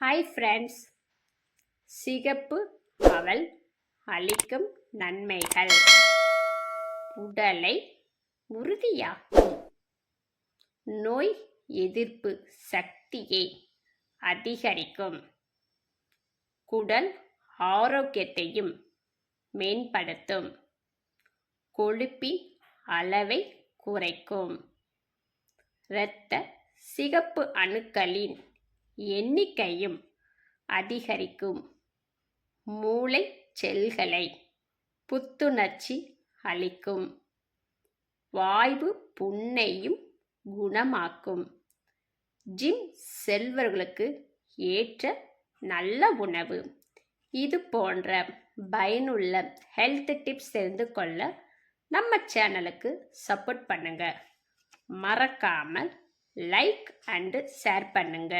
Hi friends. சிகப்பு அவல் அளிக்கும் நன்மைகள்: உடலை உறுதியாக்கும், நோய் எதிர்ப்பு சக்தியை அதிகரிக்கும், குடல் ஆரோக்கியத்தையும் மேம்படுத்தும், கொழுப்பின் அளவை குறைக்கும், இரத்த சிகப்பு அணுக்களின் எண்ணிக்கையும் அதிகரிக்கும், மூளை செல்களை புத்துணர்ச்சி அளிக்கும், வாய்வு புண்ணையும் குணமாக்கும், ஜிம் செல்வர்களுக்கு ஏற்ற நல்ல உணவு. இது போன்ற பயனுள்ள ஹெல்த் டிப்ஸ் தெரிந்து கொள்ள நம்ம சேனலுக்கு சப்போர்ட் பண்ணுங்க. மறக்காமல் லைக் அண்ட் ஷேர் பண்ணுங்க.